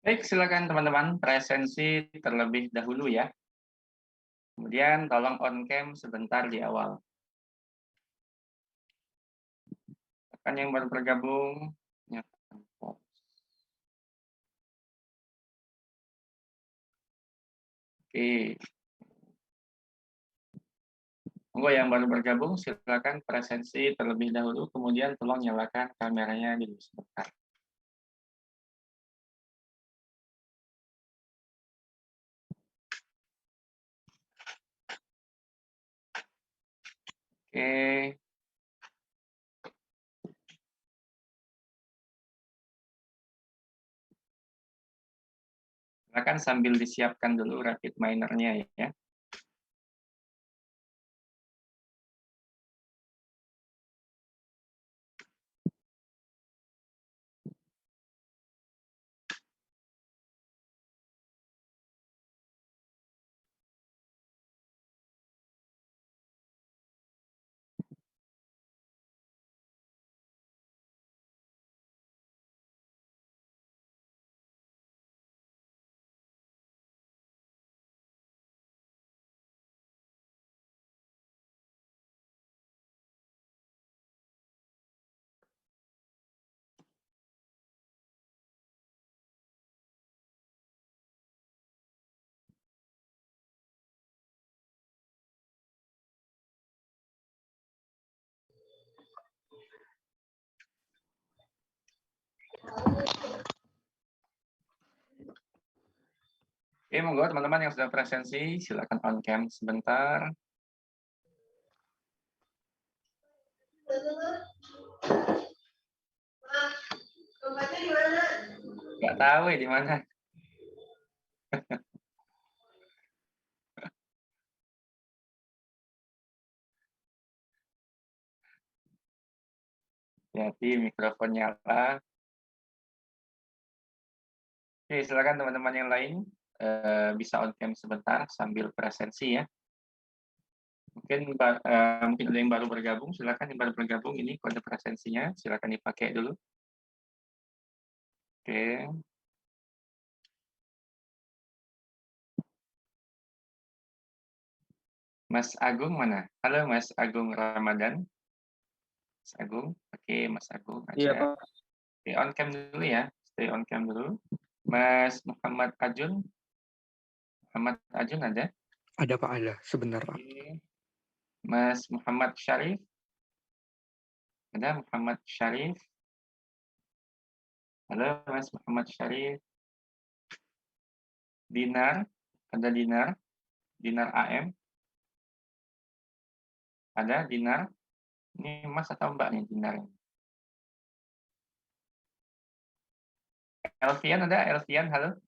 Baik, silakan teman-teman presensi terlebih dahulu ya. Kemudian tolong on cam sebentar di awal. Rekan yang baru bergabung, nyalakan pause. Oke. Monggo yang baru bergabung silakan presensi terlebih dahulu, kemudian tolong nyalakan kameranya dulu sebentar. Oke. Silakan sambil disiapkan dulu rapid minernya ya. Oke, monggo teman-teman yang sudah presensi, silakan on cam sebentar. Nggak tahu ya di mana. Jadi mikrofon nyala. Oke, silakan teman-teman yang lain bisa on cam sebentar sambil presensi ya. Mungkin mungkin ada yang baru bergabung, silakan yang baru bergabung ini kode presensinya, silakan dipakai dulu. Oke. Mas Agung mana? Halo Mas Agung Ramadan. Mas Agung, oke Mas Agung Iya, aja. Pak. Oke, on cam dulu ya, stay on cam dulu. Mas Muhammad Ajun, ada? Ada, Pak, ada. Sebentar, Pak. Oke. Mas Muhammad Syarif, ada Muhammad Syarif. Halo Mas Muhammad Syarif. Dinar, ada Dinar, Dinar AM. Ada Dinar. Ini Mas atau Mbak nih Dinar? Elvian ada? Elvian, halo.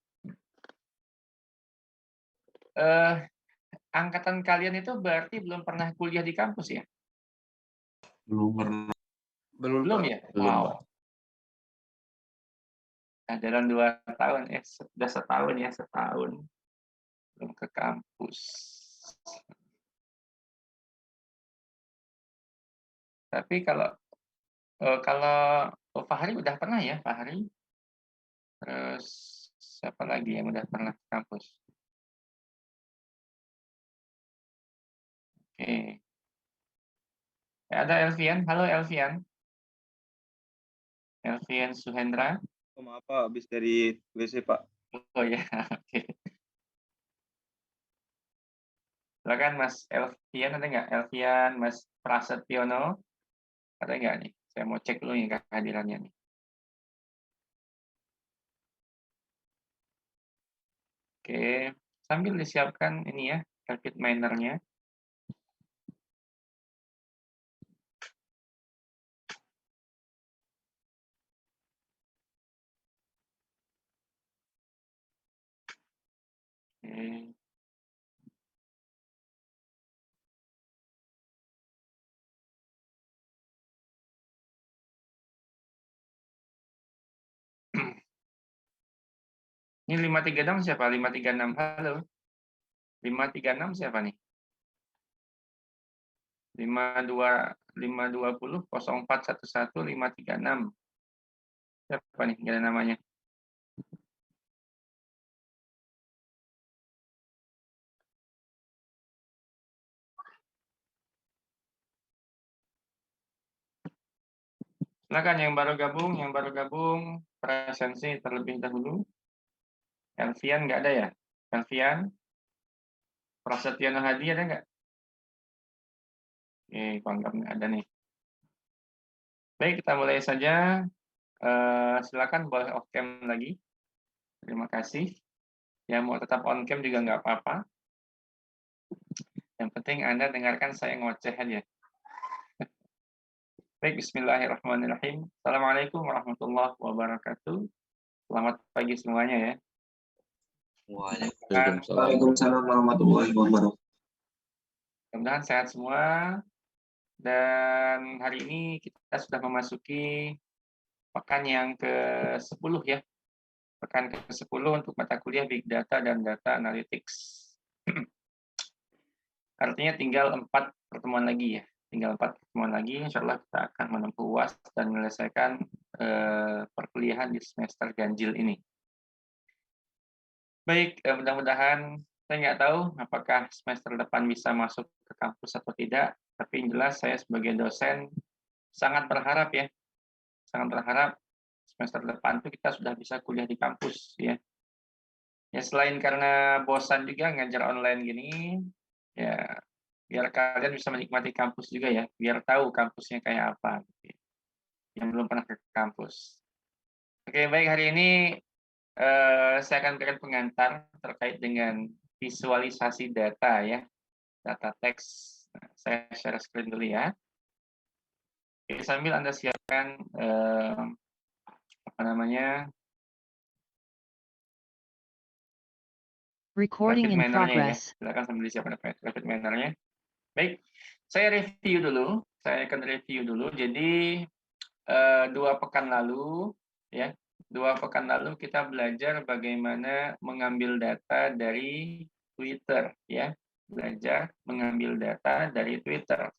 Angkatan kalian itu berarti belum pernah kuliah di kampus ya? Belum pernah. Belum ya? Belum. Wow. Nah, dalam 2 tahun, sudah setahun ya, setahun. Belum ke kampus. Tapi kalau Fahri udah pernah ya, Fahri? Terus siapa lagi yang udah pernah ke kampus? Oke. Ada Elvian, halo Elvian. Elvian Suhendra. Oh, maaf Pak, habis dari WC Pak. Oh ya, oke. Silakan Mas Elvian, ada nggak? Elvian, Mas Prasetyono, ada nggak nih? Saya mau cek dulu nih kehadirannya nih. Oke, sambil disiapkan ini ya, rapid minernya. Ini 536 siapa? 536, halo. 536 siapa nih? 520 0411 536. Siapa nih? Gak ada namanya. Silakan yang baru gabung presensi terlebih dahulu. Elvian nggak ada ya? Elvian? Prasetyo Hadi ada nggak? Anggap nggak ada nih. Baik, kita mulai saja. Silakan boleh off cam lagi. Terima kasih. Ya mau tetap on cam juga nggak apa-apa. Yang penting Anda dengarkan saya ngoceh aja. Baik, bismillahirrahmanirrahim. Assalamualaikum warahmatullahi wabarakatuh. Selamat pagi semuanya ya. Waalaikumsalam warahmatullahi wabarakatuh. Mudah-mudahan sehat semua. Dan hari ini kita sudah memasuki pekan yang ke-10 ya. Pekan ke-10 untuk mata kuliah Big Data dan Data Analytics. Artinya tinggal 4 pertemuan lagi ya. Tinggal 4 pertemuan lagi, insya Allah kita akan menempuh UAS dan menyelesaikan perkuliahan di semester ganjil ini. Baik, mudah-mudahan saya nggak tahu apakah semester depan bisa masuk ke kampus atau tidak, tapi yang jelas saya sebagai dosen sangat berharap ya, sangat berharap semester depan itu kita sudah bisa kuliah di kampus ya. Ya selain karena bosan juga ngajar online gini, ya biar kalian bisa menikmati kampus juga ya, biar tahu kampusnya kayak apa, gitu. Yang belum pernah ke kampus. Oke, baik, hari ini saya akan berikan pengantar terkait dengan visualisasi data ya, data teks. Nah, saya share screen dulu ya. Oke, sambil Anda siapkan apa namanya? Recording in progress. Ya. Silakan sambil disiapkan graphic manner-nya. Baik, saya review dulu. Saya akan review dulu. Jadi 2 pekan lalu ya, 2 pekan lalu kita belajar bagaimana mengambil data dari Twitter ya. Belajar mengambil data dari Twitter.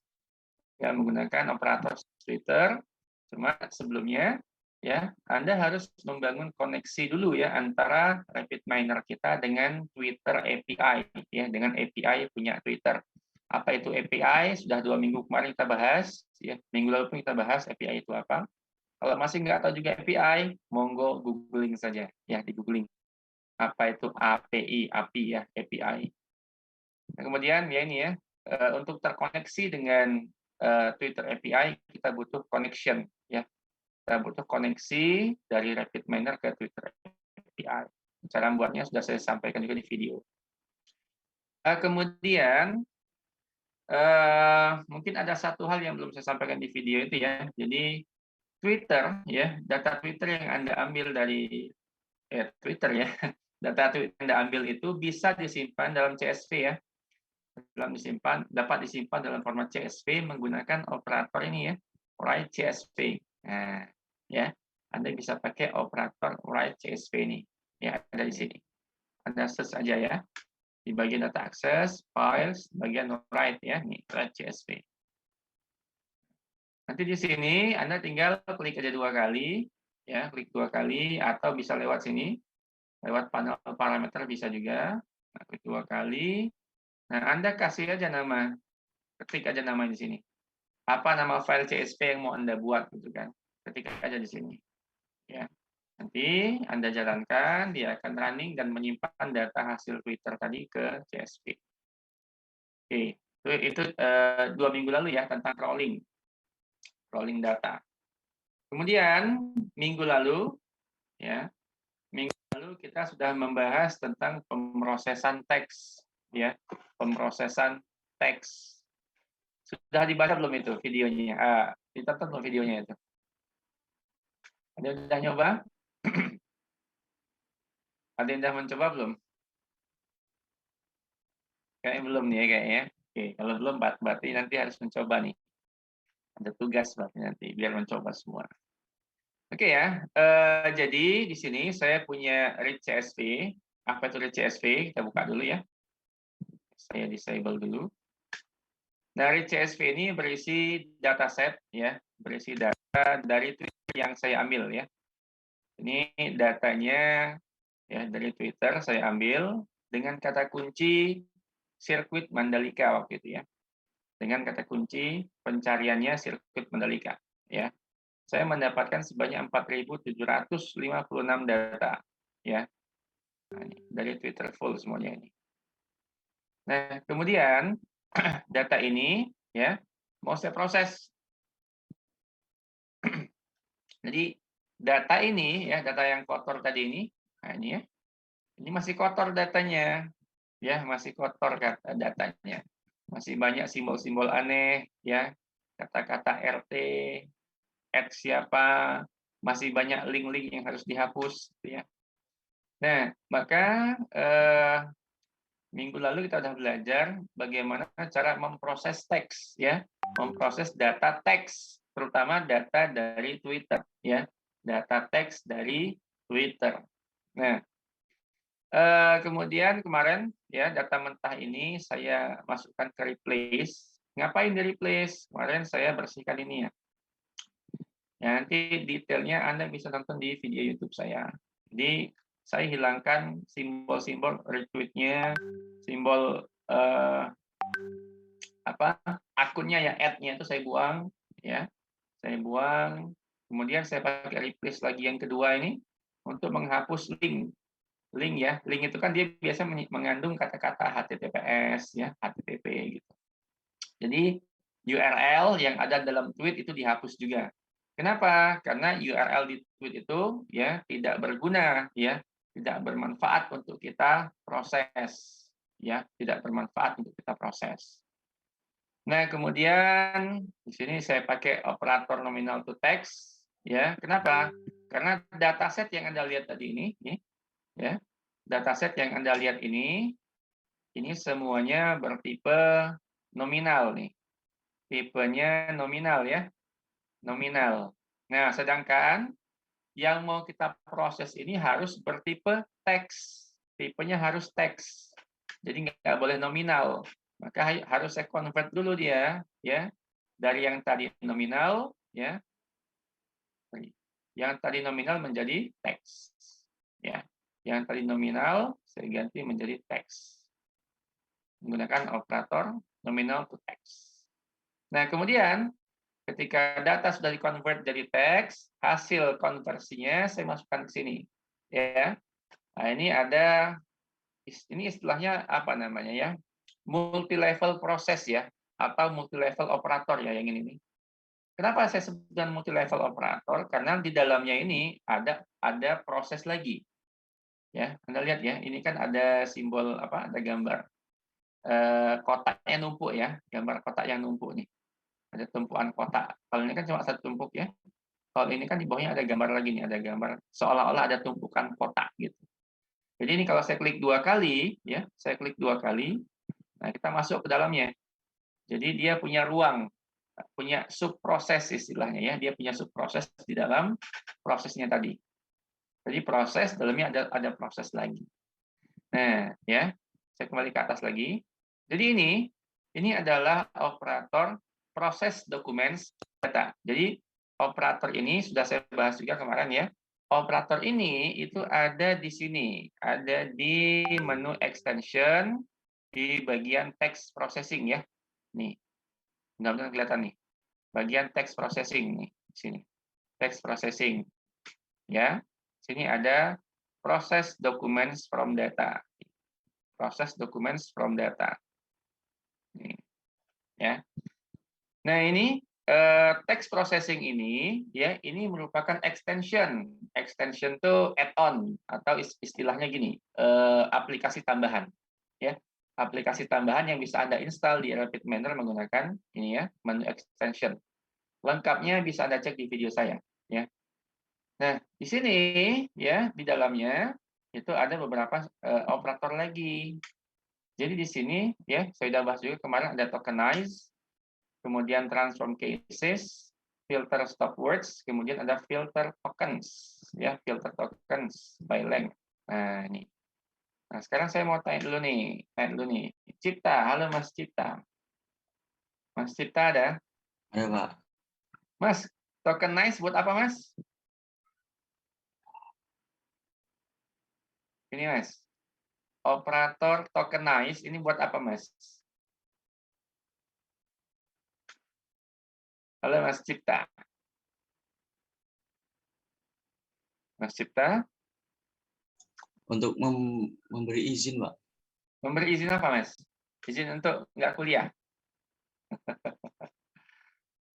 Ya, menggunakan operator Twitter. Cuma sebelumnya ya, Anda harus membangun koneksi dulu ya antara RapidMiner kita dengan Twitter API ya, dengan API punya Twitter. Apa itu API? Sudah 2 minggu kemarin kita bahas ya. Minggu lalu pun kita bahas API itu apa. Kalau masih nggak tahu juga API, monggo googling saja ya, di googling. Apa itu API ya, API. Nah, kemudian ya ini ya, untuk terkoneksi dengan Twitter API kita butuh connection ya. Kita butuh koneksi dari RapidMiner ke Twitter API. Cara membuatnya sudah saya sampaikan juga di video. Kemudian mungkin ada satu hal yang belum saya sampaikan di video itu ya. Jadi Twitter ya, data Twitter yang Anda ambil dari Twitter ya, data Twitter yang Anda ambil itu bisa disimpan dalam CSV ya. Dapat disimpan dalam format CSV menggunakan operator ini ya, write CSV. Nah, ya, Anda bisa pakai operator write CSV ini. Ya, ada di sini. Anda search aja ya. Di bagian data access, files, bagian write ya, nih, write CSV. Nanti di sini Anda tinggal klik aja 2 kali, ya, klik 2 kali, atau bisa lewat sini, lewat panel parameter bisa juga. Nah, klik 2 kali. Nah, Anda kasih aja nama, ketik aja nama di sini. Apa nama file CSV yang mau Anda buat gitu kan? Ketik aja di sini. Ya. Nanti Anda jalankan, dia akan running dan menyimpan data hasil Twitter tadi ke CSV. Oke, itu 2 minggu lalu ya tentang crawling data. Kemudian minggu lalu ya, kita sudah membahas tentang pemrosesan teks ya, pemrosesan teks. Sudah dibaca belum itu videonya? Ditonton belum videonya itu? Ada yang sudah nyoba? Ada yang sudah mencoba belum? Kayaknya belum nih ya kayaknya. Oke, kalau belum berarti nanti harus mencoba nih. Ada tugas berarti nanti biar mencoba semua. Oke ya, jadi di sini saya punya read CSV. Apa itu read CSV? Kita buka dulu ya. Saya disable dulu. Nah, read CSV ini berisi dataset ya, berisi data dari Twitter yang saya ambil ya. Ini datanya ya dari Twitter saya ambil dengan kata kunci sirkuit Mandalika waktu itu ya. Dengan kata kunci pencariannya sirkuit Mandalika ya. Saya mendapatkan sebanyak 4.756 data ya. Nah, ini dari Twitter full semuanya ini. Nah, kemudian data ini ya mau saya proses. Jadi data ini ya, data yang kotor tadi ini, nah ini ya. Ini masih kotor datanya. Ya, masih kotor datanya. Masih banyak simbol-simbol aneh ya. Kata-kata RT, siapa, masih banyak link-link yang harus dihapus gitu ya. Nah, maka minggu lalu kita sudah belajar bagaimana cara memproses teks ya, memproses data teks, terutama data dari Twitter ya, data teks dari Twitter. Nah, kemudian kemarin ya data mentah ini saya masukkan ke replace. Ngapain di replace? Kemarin saya bersihkan ini ya. Ya, nanti detailnya Anda bisa nonton di video YouTube saya. Jadi saya hilangkan simbol-simbol retweet-nya, simbol akunnya ya, ad-nya itu saya buang ya. Saya buang. Kemudian saya pakai replace lagi yang kedua ini untuk menghapus link. Link ya. Link itu kan dia biasa mengandung kata-kata HTTPS ya, HTTP gitu. Jadi URL yang ada dalam tweet itu dihapus juga. Kenapa? Karena URL di tweet itu ya tidak berguna ya, tidak bermanfaat untuk kita proses ya, tidak bermanfaat untuk kita proses. Nah, kemudian di sini saya pakai operator nominal to text ya. Kenapa? Karena dataset yang Anda lihat tadi ini ya. Dataset yang Anda lihat ini semuanya bertipe nominal nih. Tipenya nominal ya. Nominal. Nah, sedangkan yang mau kita proses ini harus bertipe teks. Tipenya harus teks. Jadi nggak boleh nominal. Maka harus saya convert dulu dia ya. Dari yang tadi nominal ya. Yang tadi nominal menjadi teks. Ya. Yang tadi nominal saya ganti menjadi teks. Menggunakan operator nominal to text. Nah, kemudian ketika data sudah di-convert jadi teks, hasil konversinya saya masukkan ke sini. Ya. Nah, ini ada, ini istilahnya apa namanya ya? Multi-level proses ya, atau multi-level operator ya yang ini. Kenapa saya sebutkan multi-level operator? Karena di dalamnya ini ada proses lagi. Ya, Anda lihat ya, ini kan ada simbol apa? Ada gambar kotaknya numpuk ya, gambar kotak yang numpuk nih. Ada tumpukan kotak. Kalau ini kan cuma satu tumpuk ya. Kalau ini kan di bawahnya ada gambar lagi nih, ada gambar seolah-olah ada tumpukan kotak gitu. Jadi ini kalau saya klik 2 kali ya, saya klik 2 kali, nah kita masuk ke dalamnya. Jadi dia punya ruang, punya subproses istilahnya ya, dia punya subproses di dalam prosesnya tadi. Jadi proses dalamnya ada proses lagi. Nah, ya. Saya kembali ke atas lagi. Jadi ini adalah operator proses dokumen data. Jadi operator ini sudah saya bahas juga kemarin ya. Operator ini itu ada di sini, ada di menu extension di bagian text processing ya. Nih, mudah-mudahan kelihatan nih. Bagian text processing nih, di sini. Text processing. Ya. Sini ada proses documents from data. Proses documents from data. Nih. Ya. Nah, ini text processing ini ya, ini merupakan extension. Extension itu add-on atau istilahnya gini, aplikasi tambahan ya. Aplikasi tambahan yang bisa Anda install di Rapid Manner menggunakan ini ya, menu extension. Lengkapnya bisa Anda cek di video saya ya. Nah, di sini ya, di dalamnya itu ada beberapa operator lagi. Jadi di sini ya, saya sudah bahas juga kemarin ada tokenize, kemudian transform cases, filter stop words, kemudian ada filter tokens, ya, filter tokens by length. Nah, ini. Nah, sekarang saya mau tanya dulu nih. Cipta, halo Mas Cipta. Mas Cipta ada? Ada, Pak. Mas, tokenize buat apa, Mas? Ini, Mas. Operator tokenize ini buat apa, Mas? Halo, Mas Cipta. Mas Cipta, Untuk memberi izin, Pak. memberi izin apa, Mas? Izin untuk nggak kuliah?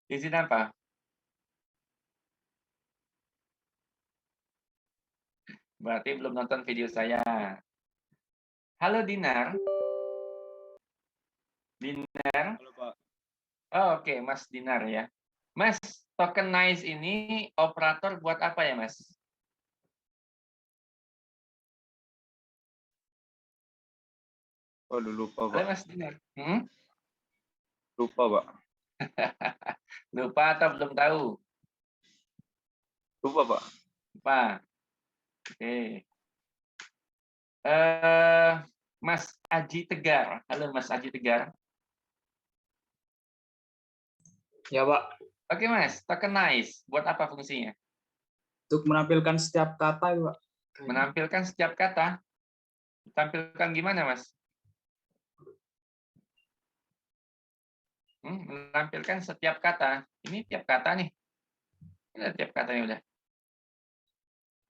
Izin apa? Berarti belum nonton video saya. Halo, Dinar. Dinar. Halo Pak. Oh, oke, Mas Dinar ya. Mas, tokenize ini operator buat apa ya, Mas? Waduh, lupa Halo, Pak. Mas Dinar. Hmm? Lupa Pak. Lupa atau belum tahu? Lupa Pak. Lupa. Oke. Mas Aji Tegar. Halo, Mas Aji Tegar. Ya, Pak. Oke, Mas. Tokenize. Buat apa fungsinya? Untuk menampilkan setiap kata, ya, Pak. Menampilkan setiap kata. Tampilkan gimana, Mas? Menampilkan setiap kata. Ini tiap kata nih. Ini tiap katanya udah.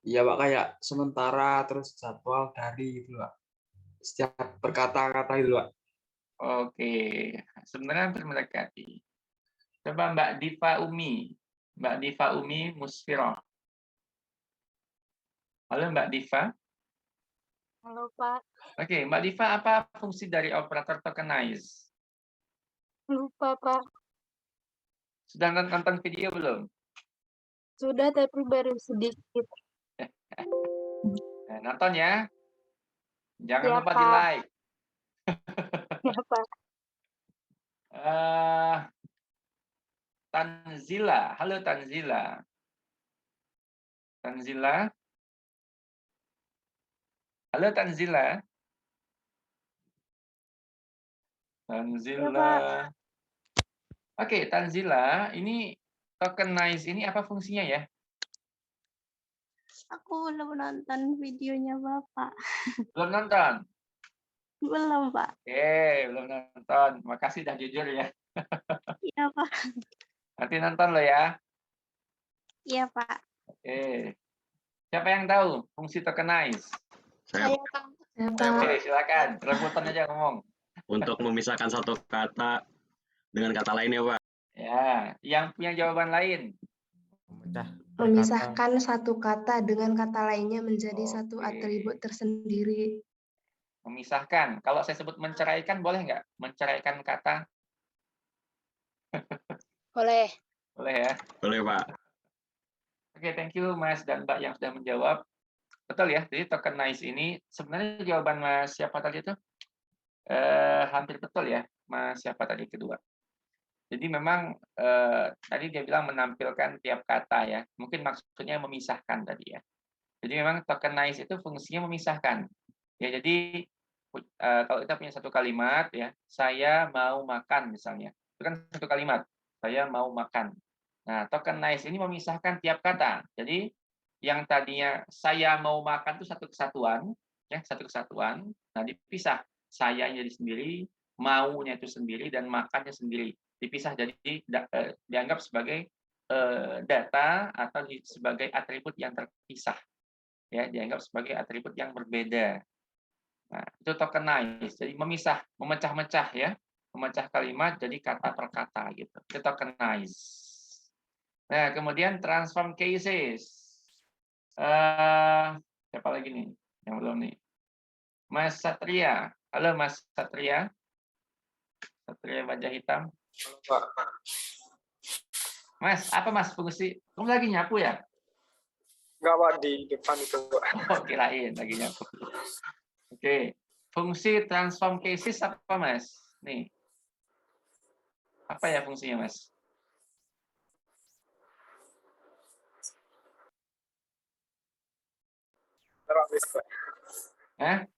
Iya, Pak, kayak sementara terus jadwal dari gitu, Pak. Setiap berkata-kata itu, Pak. Oke. Sebenarnya hampir mendekati. Coba Mbak Diva Umi. Mbak Diva Umi Musfiroh. Halo Mbak Diva. Halo Pak, Oke, Mbak Diva, apa fungsi dari operator tokenize? lupa Pak. Sudah nonton video belum? Sudah tapi baru sedikit. Nah, nonton ya. Jangan Ya lupa Pak, di-like. ya Pak. Tanzila. Halo Tanzila. Tanzila. Halo Tanzila. Tanzila. Oke, Tanzila, ini tokenize ini apa fungsinya ya? Aku belum nonton videonya Bapak. Belum nonton? Belum Pak. Belum nonton. Makasih dah jujur ya. Iya Pak. Nanti nonton lo ya. Iya Pak. Siapa yang tahu fungsi tokenize? Saya Pak. Saya Pak. Oke, silakan. Rebutan aja ngomong. Untuk memisahkan satu kata dengan kata lainnya, Pak. Ya, yang punya jawaban lain. Memisahkan satu kata dengan kata lainnya menjadi satu Oke. atribut tersendiri. Memisahkan. Kalau saya sebut menceraikan, boleh nggak? Menceraikan kata? Boleh. Boleh ya. Boleh, Pak. Oke, thank you Mas dan Mbak yang sudah menjawab. Betul ya, jadi tokenize ini sebenarnya jawaban Mas siapa tadi itu? Hampir betul ya, Mas siapa tadi kedua. Jadi memang tadi dia bilang menampilkan tiap kata ya. Mungkin maksudnya memisahkan tadi ya. Jadi memang tokenize itu fungsinya memisahkan. Ya, jadi kalau kita punya satu kalimat ya, saya mau makan misalnya. Itu kan satu kalimat. Saya mau makan. Nah, tokenize ini memisahkan tiap kata. Jadi yang tadinya saya mau makan itu satu kesatuan, ya, satu kesatuan. Nah, dipisah. Sayanya jadi sendiri, maunya itu sendiri dan makannya sendiri. Dipisah jadi dianggap sebagai data atau sebagai atribut yang terpisah. Ya, dianggap sebagai atribut yang berbeda. Nah, itu tokenize. Jadi memisah, memecah-mecah ya. Memecah kalimat jadi kata per kata gitu. Itu tokenize. Nah, kemudian transform cases. Siapa lagi nih yang belum nih? Mas Satria. Halo Mas Satria. Satria wajah hitam. Halo, Pak. Mas, apa Mas fungsi? Kamu lagi nyapu ya? Enggak, Pak, di depan itu, Pak. Oh, kirain lagi nyapu. Oke. Fungsi transform cases apa Mas? Nih. Apa ya fungsinya Mas?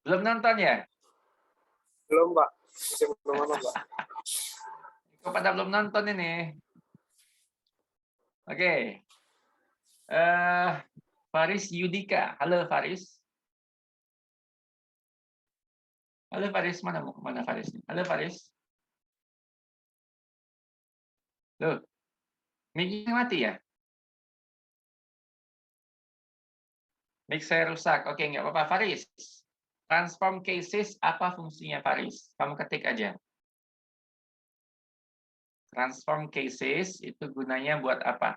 Belum nonton ya? Belum, Pak. Masih belum nonton, Pak. Kok pada belum nonton ini? Oke. Faris Yudika. Halo Faris. Halo Faris, mana Faris? Halo Faris. Loh, mic-nya mati ya? Mic saya rusak. Oke, nggak apa-apa. Faris, transform cases apa fungsinya Faris? Kamu ketik aja. Transform cases itu gunanya buat apa?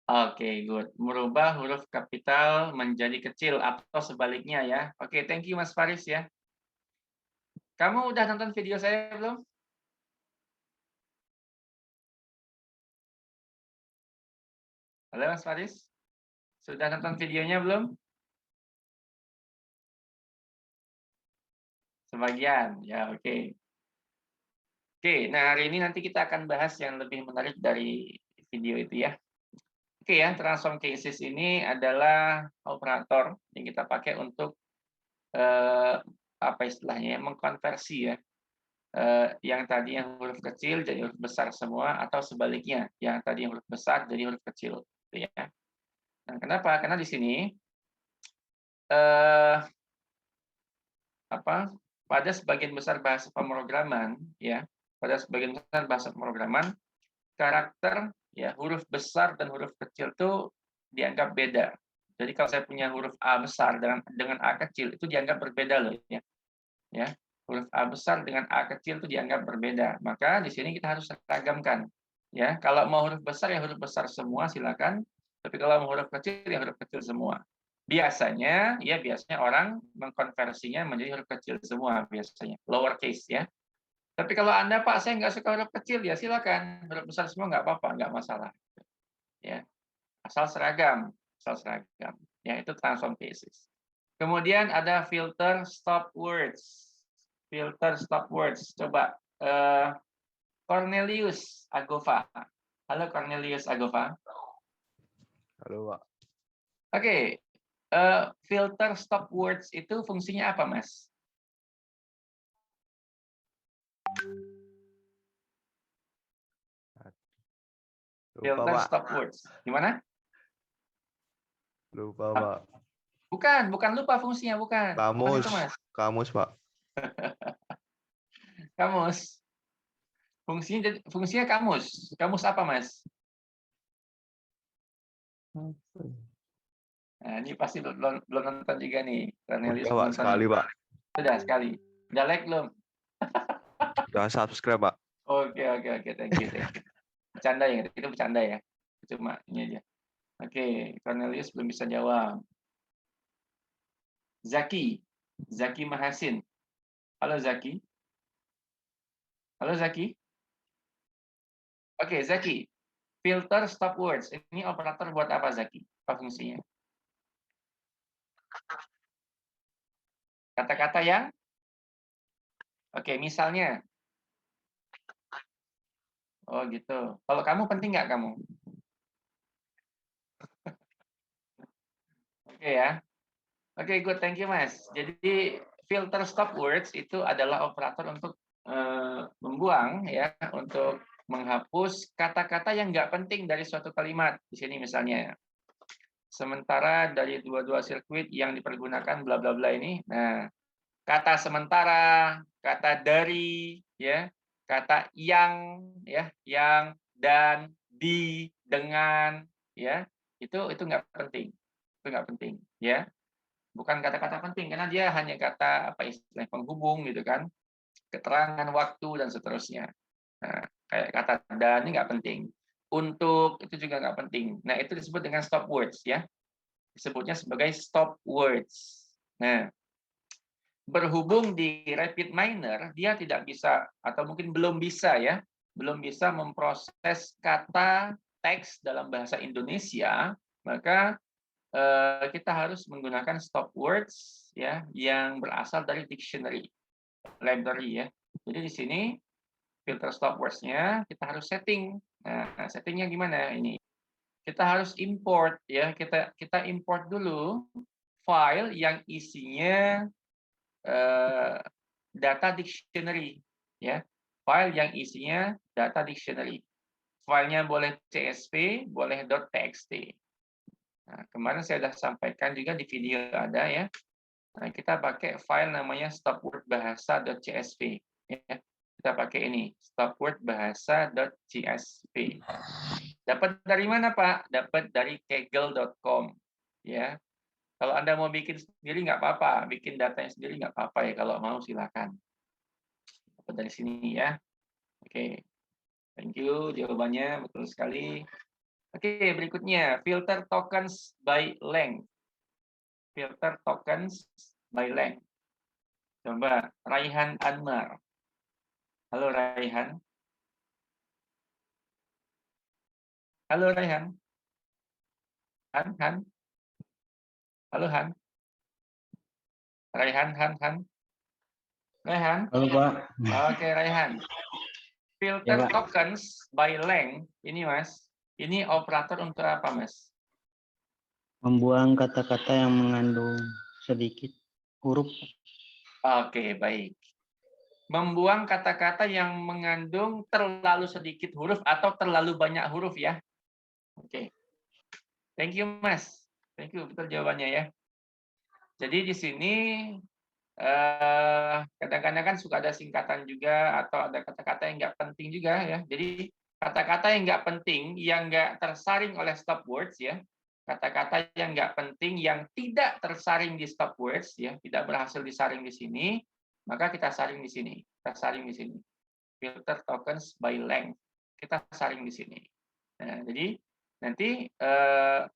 Oke, good. Merubah huruf kapital menjadi kecil atau sebaliknya ya. Oke, thank you Mas Faris ya. Kamu udah nonton video saya belum? Halo Mas Faris. Sudah nonton videonya belum? Sebagian, ya oke. Oke, nah hari ini nanti kita akan bahas yang lebih menarik dari video itu ya. Oke ya, transform cases ini adalah operator yang kita pakai untuk apa istilahnya, mengkonversi ya, yang tadi yang huruf kecil jadi huruf besar semua atau sebaliknya, yang tadi huruf besar jadi huruf kecil, gitu ya. Nah, kenapa? Karena di sini pada sebagian besar bahasa pemrograman ya, pada sebagian besar bahasa pemrograman karakter ya huruf besar dan huruf kecil itu dianggap beda. Jadi kalau saya punya huruf A besar dengan A kecil itu dianggap berbeda loh ya. Ya, huruf A besar dengan A kecil itu dianggap berbeda. Maka di sini kita harus ragamkan. Ya, kalau mau huruf besar ya huruf besar semua silakan. Tapi kalau mau huruf kecil ya huruf kecil semua. Biasanya orang mengkonversinya menjadi huruf kecil semua biasanya, lowercase ya. Tapi kalau Anda, Pak, saya nggak suka huruf kecil, ya silakan. Huruf besar semua nggak apa-apa, nggak masalah. Ya, asal seragam. Ya, itu transform cases. Kemudian ada filter stop words. Filter stop words. Coba Cornelius Agova. Halo Cornelius Agova. Halo, Pak. Oke, filter stop words itu fungsinya apa, Mas? Lupa, Filter Pak. stop words. Gimana? Lupa, Pak. Bukan lupa fungsinya, bukan. Bukan itu, Mas. Kamus, Pak. Kamus. Fungsinya kamus. Kamus apa, Mas? Nah, ini pasti belum nonton juga nih. Cornelius Udah, Pak, nonton. sekali, Pak. Sudah sekali. Udah like belum? Udah subscribe, Pak. Oke. Thank you. Bercanda ya, itu bercanda ya. Cuma ini aja. Oke, Cornelius belum bisa jawab. Zaki Mahasin. Halo Zaki. Oke, Zaki. Filter stop words. Ini operator buat apa, Zaki? Apa fungsinya? Kata-kata yang? Oke, misalnya. Oh gitu. Kalau kamu penting nggak kamu? Oke ya. Oke, good. Thank you, Mas. Jadi filter stop words itu adalah operator untuk membuang ya, untuk menghapus kata-kata yang nggak penting dari suatu kalimat. Di sini misalnya, sementara dari dua sirkuit yang dipergunakan bla bla bla ini, nah kata sementara, kata dari, ya, kata yang, ya, yang, dan, di, dengan, ya, itu nggak penting, ya. Bukan kata-kata penting karena dia hanya kata apa istilah penghubung gitu kan, keterangan waktu dan seterusnya. Nah, kayak kata dan ini nggak penting. Untuk itu juga nggak penting. Nah, itu disebut dengan stop words ya. Disebutnya sebagai stop words. Nah, berhubung di repeat minor, dia tidak bisa atau mungkin belum bisa ya, belum bisa memproses kata teks dalam bahasa Indonesia, maka kita harus menggunakan stop words ya yang berasal dari dictionary library ya. Jadi di sini filter stop words-nya kita harus setting. Nah, settingnya gimana ini? Kita harus import ya. Kita import dulu file yang isinya data dictionary ya. File yang isinya data dictionary. Filenya boleh CSV, boleh .txt. Nah, kemarin saya sudah sampaikan juga di video ada ya. Nah, kita pakai file namanya stopwordbahasa.csv ya. Kita pakai ini, stopwordbahasa.csv. Dapat dari mana, Pak? Dapat dari kaggle.com ya. Kalau Anda mau bikin sendiri nggak apa-apa, bikin datanya sendiri nggak apa-apa ya, kalau mau silakan. Dapat dari sini ya. Oke. Thank you, jawabannya betul sekali. Oke, berikutnya filter tokens by length. Filter tokens by length. Coba Raihan Anmar. Halo Raihan. Halo Raihan. Han. Halo Han. Raihan. Raihan. Halo Pak. Oke Raihan. Filter Ya, Pak. tokens by length ini Mas. Ini operator untuk apa Mas? Membuang kata-kata yang mengandung sedikit huruf. Oke, baik. Membuang kata-kata yang mengandung terlalu sedikit huruf atau terlalu banyak huruf ya. Oke. Thank you, Mas. Thank you, betul jawabannya ya. Jadi di sini kadang-kadang kan suka ada singkatan juga atau ada kata-kata yang nggak penting juga ya. Jadi kata-kata yang nggak penting, yang nggak tersaring oleh stop words ya. Kata-kata yang nggak penting, yang tidak tersaring di stop words ya, tidak berhasil disaring di sini, maka kita saring di sini. Kita saring di sini. Filter tokens by length. Kita saring di sini. Nah, jadi nanti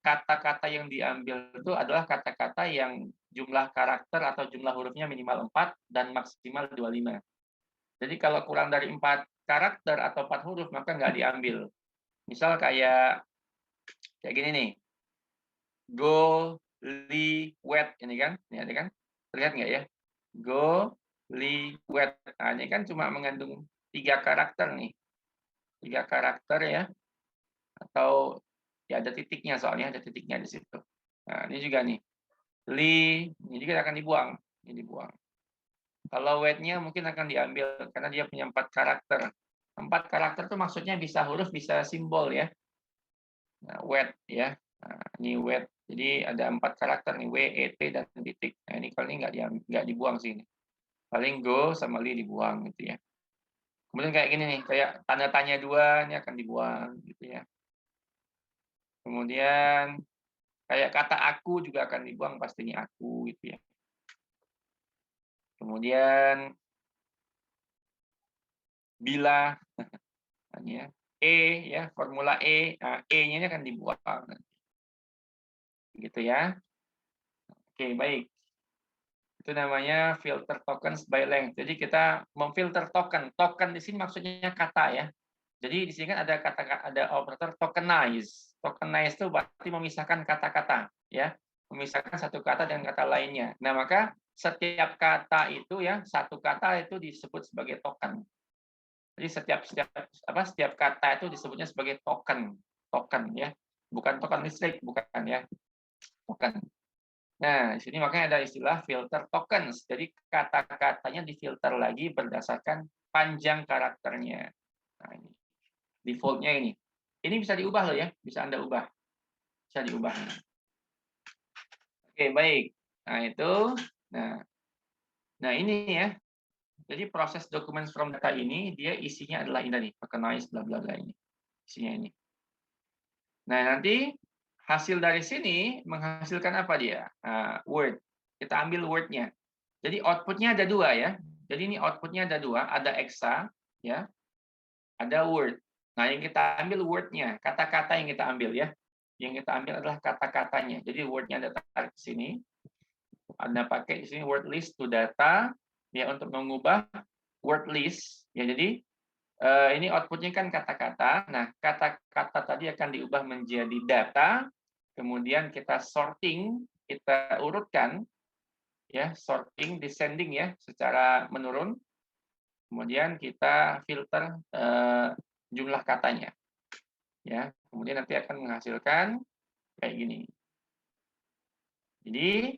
kata-kata yang diambil itu adalah kata-kata yang jumlah karakter atau jumlah hurufnya minimal 4 dan maksimal 25. Jadi kalau kurang dari 4 karakter atau 4 huruf maka nggak diambil. Misal kayak gini nih. Go, li, wet ini kan, ini ada kan? Terlihat nggak ya? Go, li, wet. Nah, ini kan cuma mengandung 3 karakter nih, 3 karakter ya, atau ya ada titiknya soalnya ada titiknya di situ. Nah, ini juga nih, li, ini juga akan dibuang, ini dibuang. Kalau wet-nya mungkin akan diambil karena dia punya 4 karakter. 4 karakter itu maksudnya bisa huruf, bisa simbol ya. Nah, wet ya. Nah, ini wet. Jadi ada 4 karakter nih, W, E, T, dan titik. Nah, ini kalau ini nggak dibuang sini. Paling go sama li dibuang gitu ya. Kemudian kayak gini nih, kayak tanda tanya 2 ini akan dibuang gitu ya. Kemudian kayak kata aku juga akan dibuang, pasti ini aku gitu ya. Kemudian bila ini ya, E ya, formula E, nah, E-nya ini akan dibuang. Gitu ya. Oke, baik. Itu namanya filter tokens by length. Jadi kita memfilter token. Token di sini maksudnya kata ya. Jadi di sini kan ada ada operator tokenize. Tokenize itu berarti memisahkan kata-kata ya. Memisahkan satu kata dengan kata lainnya. Nah, maka setiap kata itu ya, satu kata itu disebut sebagai token. Jadi setiap kata itu disebutnya sebagai token ya. Bukan token listrik, bukan ya. Token. Nah, di sini makanya ada istilah filter tokens. Jadi kata-katanya difilter lagi berdasarkan panjang karakternya. Nah, ini default-nya ini. Ini bisa diubah loh ya, bisa Anda ubah. Bisa diubah. Oke, baik. Nah, itu. Nah, ini ya. Jadi proses documents from data ini dia isinya adalah ini tadi, tokenize bla bla bla ini. Isinya ini. Nah, nanti hasil dari sini menghasilkan apa dia? Word. Kita ambil word-nya. Jadi output-nya ada 2 ya. Jadi ini output-nya ada 2, ada exa ya. Ada word. Nah, yang kita ambil word-nya, kata-kata yang kita ambil ya. Yang kita ambil adalah kata-katanya. Jadi word-nya ada tarik ke sini. Anda pakai di sini word list to data ya untuk mengubah word list ya. Jadi ini outputnya kan kata-kata. Nah, kata-kata tadi akan diubah menjadi data. Kemudian kita sorting, kita urutkan ya, sorting descending ya, secara menurun. Kemudian kita filter jumlah katanya. Ya, kemudian nanti akan menghasilkan kayak gini. Jadi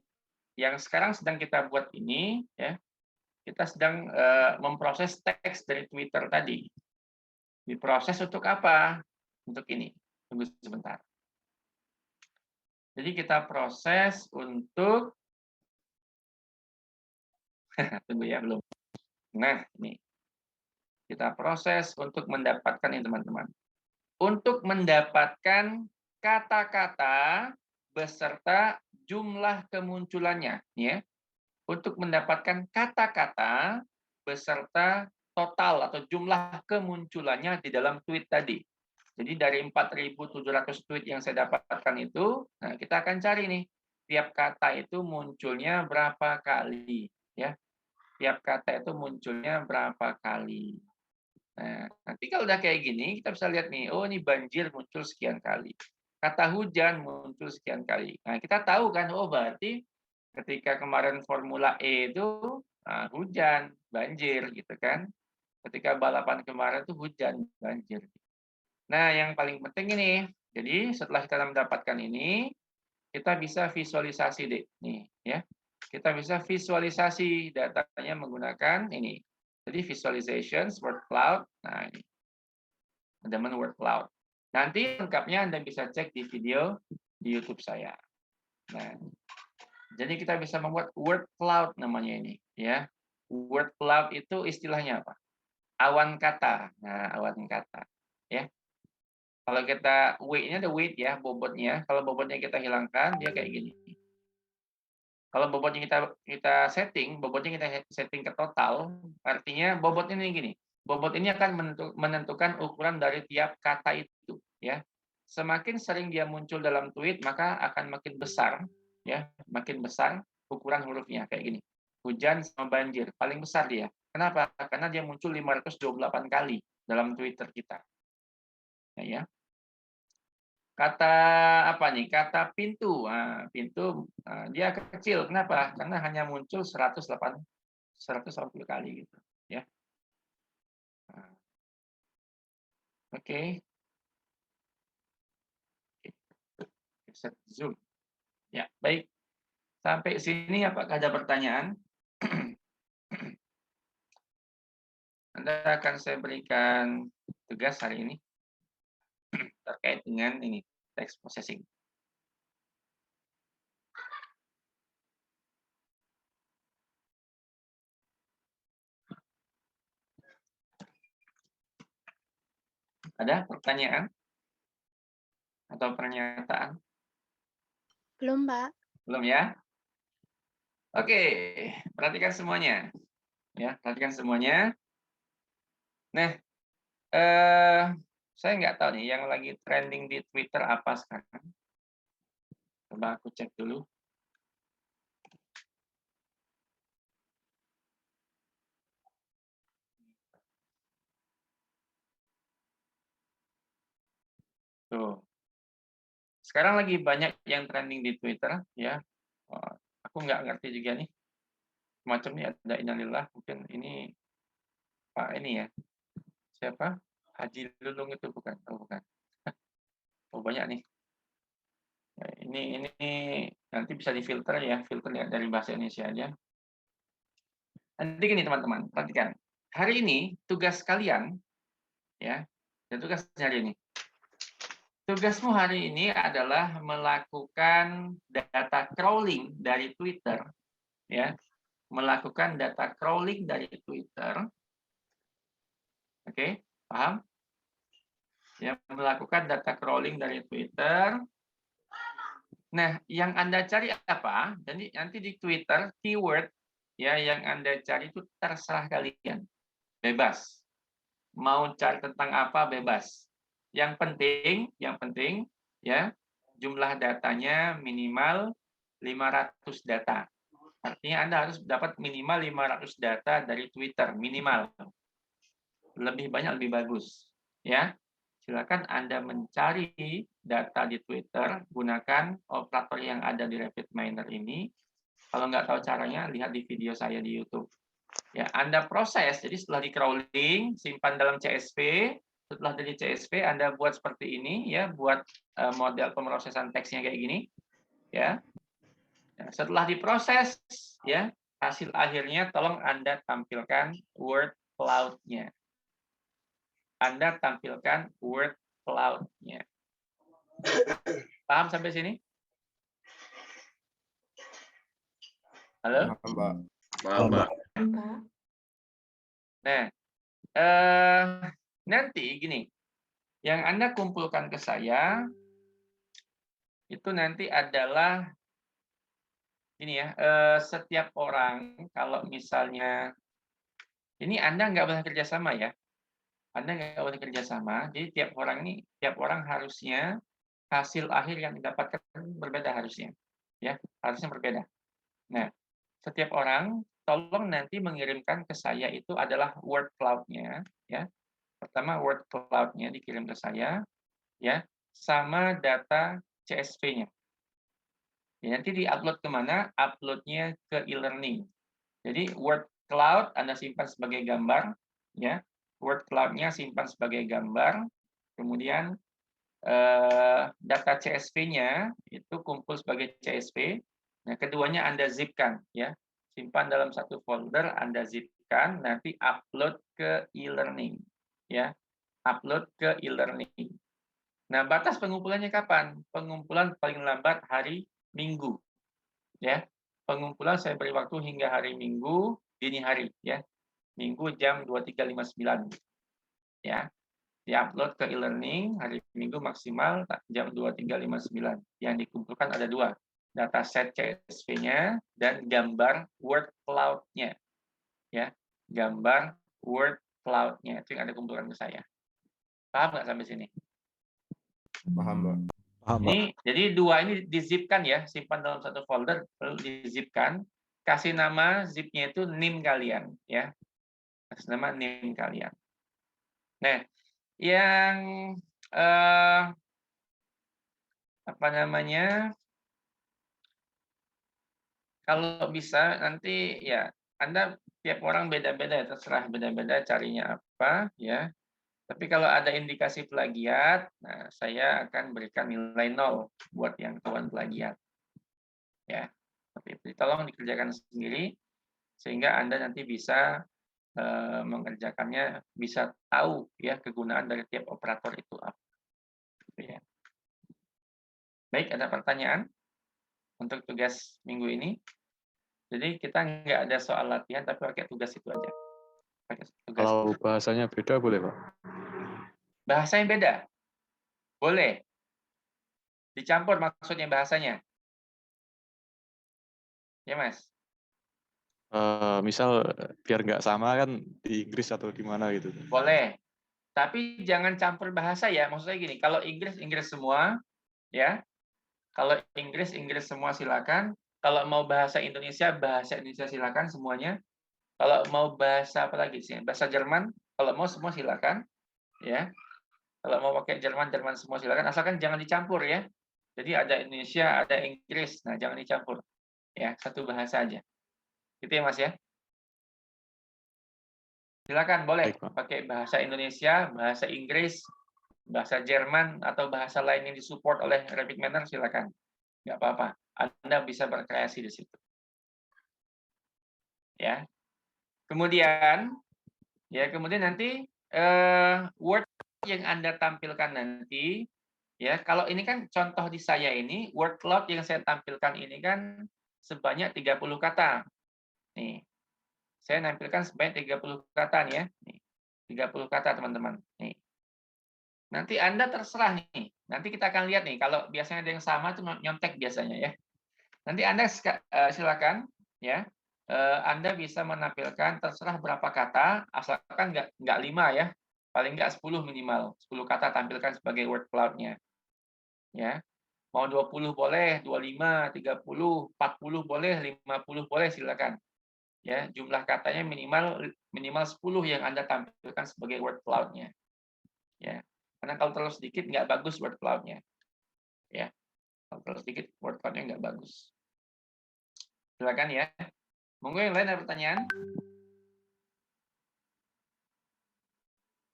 yang sekarang sedang kita buat ini, ya, kita sedang memproses teks dari Twitter tadi. Diproses untuk apa? Untuk ini. Tunggu sebentar. Jadi kita proses untuk tunggu ya, belum. Nah, ini. Kita proses untuk mendapatkan ini, teman-teman. Untuk mendapatkan kata-kata beserta jumlah kemunculannya, ya. Untuk mendapatkan kata-kata beserta total atau jumlah kemunculannya di dalam tweet tadi. Jadi dari 4.700 tweet yang saya dapatkan itu, nah kita akan cari nih, tiap kata itu munculnya berapa kali, ya. Tiap kata itu munculnya berapa kali. Nah, nanti kalau udah kayak gini, kita bisa lihat nih, oh ini banjir muncul sekian kali. Kata hujan muncul sekian kali. Nah, kita tahu kan, oh berarti ketika kemarin Formula E itu hujan, banjir gitu kan. Ketika balapan kemarin itu hujan, banjir. Nah, yang paling penting ini, jadi setelah kita mendapatkan ini, kita bisa visualisasi deh, nih ya. Kita bisa visualisasi datanya menggunakan ini. Jadi visualizations, word cloud. Nah, ini. Ada menu word cloud. Nanti lengkapnya Anda bisa cek di video di YouTube saya. Nah, jadi kita bisa membuat word cloud namanya ini, ya. Word cloud itu istilahnya apa? Awan kata. Nah, awan kata, ya. Kalau kita weight-nya ada weight ya, bobotnya. Kalau bobotnya kita hilangkan, dia kayak gini. Kalau bobotnya kita setting, bobotnya kita setting ke total, artinya bobotnya ini gini. Bobot ini akan menentukan ukuran dari tiap kata itu, ya. Semakin sering dia muncul dalam tweet, maka akan makin besar, ya, makin besar ukuran hurufnya kayak gini. Hujan sama banjir, paling besar dia. Kenapa? Karena dia muncul 528 kali dalam Twitter kita. Ya. Kata apa nih? Kata pintu. Nah, pintu dia kecil. Kenapa? Karena hanya muncul 180 kali gitu, ya. Nah, oke. Set zoom. Ya, baik. Sampai sini apakah ada pertanyaan? Anda akan saya berikan tugas hari ini terkait dengan ini, text processing. Ada pertanyaan atau pernyataan? Belum, Pak. Belum ya? Oke, perhatikan semuanya. Ya, perhatikan semuanya. Nah, saya nggak tahu nih yang lagi trending di Twitter apa sekarang. Coba aku cek dulu. Tuh. Sekarang lagi banyak yang trending di Twitter, ya. Aku nggak ngerti juga nih. Macam ini ada innalillah, mungkin ini Pak ini ya. Siapa? Haji Lulung itu bukan? Oh, bukan. Oh, banyak nih. Ya, ini nanti bisa difilter ya, filter ya dari bahasa Indonesia aja. Nanti gini teman-teman, perhatikan. Hari ini tugas kalian, ya, dan tugas hari ini. Tugasmu hari ini adalah melakukan data crawling dari Twitter, ya, melakukan data crawling dari Twitter. Oke, paham? Ya, melakukan data crawling dari Twitter. Nah, yang Anda cari apa? Jadi nanti di Twitter keyword ya yang Anda cari itu terserah kalian. Bebas. Mau cari tentang apa bebas. Yang penting ya, jumlah datanya minimal 500 data. Artinya Anda harus dapat minimal 500 data dari Twitter, minimal. Lebih banyak lebih bagus, ya. Silakan Anda mencari data di Twitter, gunakan operator yang ada di RapidMiner ini. Kalau nggak tahu caranya, lihat di video saya di YouTube. Ya, Anda proses. Jadi setelah di crawling, simpan dalam CSV. Setelah dari CSV, Anda buat seperti ini, ya, buat model pemrosesan teksnya kayak gini, ya. Nah, setelah diproses, ya, hasil akhirnya tolong Anda tampilkan word cloud-nya. Anda tampilkan word cloud-nya. Paham sampai sini? Halo? Paham, Pak. Pak. Nah, nanti gini, yang Anda kumpulkan ke saya itu nanti adalah ini ya, setiap orang kalau misalnya ini Anda nggak boleh kerjasama ya, Anda nggak boleh kerjasama. Jadi tiap orang harusnya hasil akhir yang didapatkan berbeda harusnya, ya harusnya berbeda. Nah, setiap orang tolong nanti mengirimkan ke saya itu adalah word cloud-nya, ya. Pertama word cloud-nya dikirim ke saya, ya, sama data CSV-nya. Ya, nanti diupload kemana? Upload-nya ke e-learning. Jadi word cloud Anda simpan sebagai gambar, ya. Word cloud-nya simpan sebagai gambar. Kemudian data CSV-nya itu kumpul sebagai CSV. Nah, keduanya Anda zipkan, ya. Simpan dalam satu folder, Anda zipkan, nanti upload ke e-learning, ya. Upload ke e-learning. Nah, batas pengumpulannya kapan? Pengumpulan paling lambat hari Minggu, ya. Pengumpulan saya beri waktu hingga hari Minggu dini hari, ya. Minggu jam 23.59, ya. Diupload ke e-learning hari Minggu maksimal jam 23.59. Yang dikumpulkan ada dua, dataset CSV-nya dan gambar word cloud-nya, ya. Gambar word cloud-nya itu yang ada kumpulkan ke saya. Paham nggak sampai sini? Paham, Pak. Paham, Pak. Ini jadi dua ini dizipkan ya, simpan dalam satu folder, lalu dizipkan, kasih nama zipnya itu NIM kalian, ya. Kasih nama NIM kalian. Nah, yang apa namanya? Kalau bisa nanti ya Anda tiap orang beda-beda ya, terserah beda-beda carinya apa, ya. Tapi kalau ada indikasi plagiat, nah saya akan berikan nilai 0 buat yang kawan plagiat. Ya, tapi tolong dikerjakan sendiri sehingga Anda nanti bisa mengerjakannya, bisa tahu ya kegunaan dari tiap operator itu apa. Gitu ya. Baik, ada pertanyaan untuk tugas minggu ini? Jadi kita nggak ada soal latihan, tapi pakai tugas itu aja. Pakai tugas. Kalau bahasanya beda boleh, Pak? Bahasanya beda? Boleh. Dicampur maksudnya bahasanya. Ya, Mas? Misal biar nggak sama kan di Inggris atau di mana gitu. Boleh. Tapi jangan campur bahasa ya. Maksudnya gini, kalau Inggris, Inggris semua, ya. Kalau Inggris, Inggris semua silakan. Kalau mau bahasa Indonesia silakan semuanya. Kalau mau bahasa apa lagi sih? Bahasa Jerman, kalau mau semua silakan, ya. Kalau mau pakai Jerman, Jerman semua silakan. Asalkan jangan dicampur ya. Jadi ada Indonesia, ada Inggris. Nah, jangan dicampur. Ya, satu bahasa aja. Gitu ya, Mas ya. Silakan boleh Baik, Pak. pakai bahasa Indonesia, bahasa Inggris, bahasa Jerman atau bahasa lain yang disupport oleh Rapid Manner silakan. Nggak apa-apa. Anda bisa berkreasi di situ. Ya. Kemudian nanti word yang Anda tampilkan nanti, ya kalau ini kan contoh di saya ini word cloud yang saya tampilkan ini kan sebanyak 30 kata. Nih, saya nampilkan sebanyak 30 kata nih ya. Nih, 30 kata teman-teman. Nih. Nanti Anda terserah nih. Nanti kita akan lihat nih kalau biasanya ada yang sama itu nyontek biasanya ya. Nanti Anda silakan ya. Anda bisa menampilkan terserah berapa kata, asalkan nggak 5 ya, paling nggak 10 minimal, 10 kata tampilkan sebagai word cloud-nya. Ya, mau 20 boleh, 25, 30, 40 boleh, 50 boleh silakan. Ya, jumlah katanya minimal 10 yang Anda tampilkan sebagai word cloud-nya. Ya, karena kalau terlalu sedikit nggak bagus word cloud-nya. Ya, kalau terlalu sedikit word cloud-nya nggak bagus. Silakan ya. Monggo yang lain ada pertanyaan?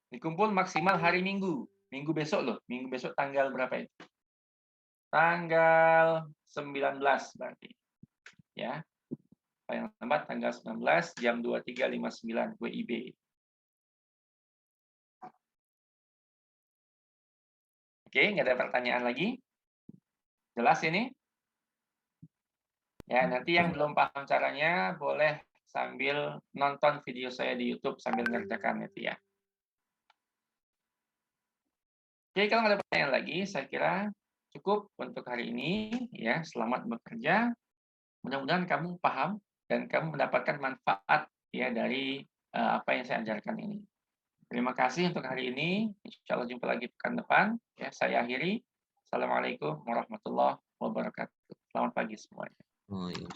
Dikumpul maksimal hari Minggu. Minggu besok loh. Minggu besok tanggal berapa itu? Tanggal 19 berarti. Ya. Paling lambat tanggal 19 jam 23.59 WIB. Oke, nggak ada pertanyaan lagi? Jelas ini? Ya, nanti yang belum paham caranya boleh sambil nonton video saya di YouTube sambil mengerjakan itu ya. Oke, kalau nggak ada pertanyaan lagi, saya kira cukup untuk hari ini. Ya, selamat bekerja. Mudah-mudahan kamu paham dan kamu mendapatkan manfaat ya dari apa yang saya ajarkan ini. Terima kasih untuk hari ini. Insya Allah jumpa lagi pekan depan. Ya, saya akhiri. Assalamualaikum warahmatullahi wabarakatuh. Selamat pagi semuanya. Oh, iya.